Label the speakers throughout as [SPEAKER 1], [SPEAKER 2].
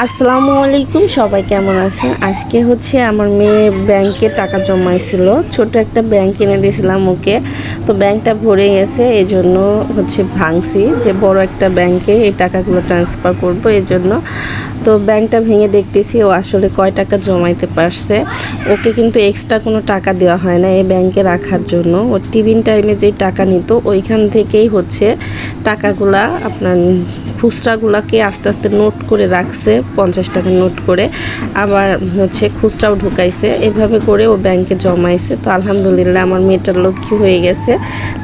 [SPEAKER 1] আসসালামু আলাইকুম, সবাই কেমন আছেন? আজকে হচ্ছে আমার মেয়ে ব্যাংকে টাকা জমাইছিল, ছোট একটা ব্যাংক কিনে দিয়েছিলাম ওকে। তো ব্যাংকটা ভরে গেছে, এই জন্য হচ্ছে ভাঙছি যে বড় একটা ব্যাংকে এই টাকাগুলো ট্রান্সফার করবো এই জন্য। তো ব্যাংকটা ভেঙে দেখতেছি ও আসলে কয় টাকা জমাইতে পারছে। ওকে কিন্তু এক্সট্রা কোনো টাকা দেওয়া হয় না এই ব্যাংকে রাখার জন্য। ও টিফিন টাইমে যেই টাকা নিত ওইখান থেকেই হচ্ছে টাকাগুলা আপনার খুচরাগুলাকে আস্তে আস্তে নোট করে রাখছে, 50 টাকা নোট করে, আবার হচ্ছে খুচরাও ঢুকাইছে, এভাবে করে ও ব্যাংকে জমাইছে। তো আলহামদুলিল্লাহ আমার মেয়েটার লক্ষ্মী হয়ে গেছে।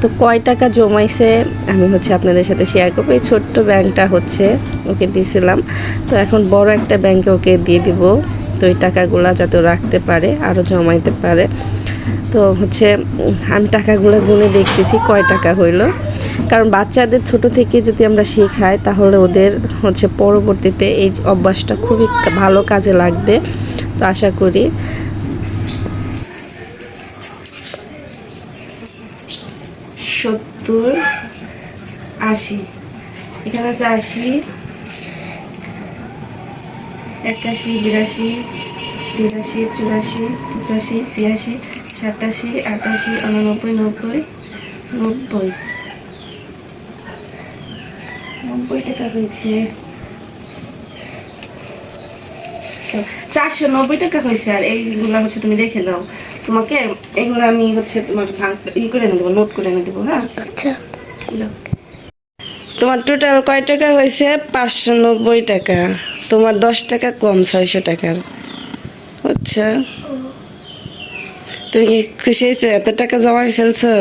[SPEAKER 1] তো কয় টাকা জমাইছে আমি হচ্ছে আপনাদের সাথে শেয়ার করবো। এই ছোট্ট ব্যাংকটা হচ্ছে ওকে দিয়েছিলাম, তো এখন বড় একটা ব্যাংকে ওকে দিয়ে দিব, তো এই টাকাগুলা যাতে রাখতে পারে আরও জমাইতে পারে। তো হচ্ছে আমি টাকাগুলো গুনে দেখতেছি কয় টাকা হইলো, কারণ বাচ্চাদের ছোট থেকে যদি আমরা শেখাই তাহলে ওদের হচ্ছে পরবর্তীতে এই অভ্যাসটা খুবই ভালো কাজে লাগবে। তো আশা করি 70, 80, এখানে আছে 80, 81, 82, 83, 84, 85, 86, 87, 88, 89, 90, 90 টাকা হয়েছে। 490 টাকা হয়েছে। আর এইগুলা হচ্ছে তুমি রেখে দাও, তোমাকে এগুলো আমি হচ্ছে তোমার করে এনে দেবো, নোট করে এনে দেবো। হ্যাঁ, আচ্ছা। তোমার টোটাল কয় টাকা হয়েছে? 590 টাকা। তোমার 10 টাকা কম, 600 টাকার। আচ্ছা, তুমি কি খুশি হয়েছে? এত টাকা জমাই ফেলছো?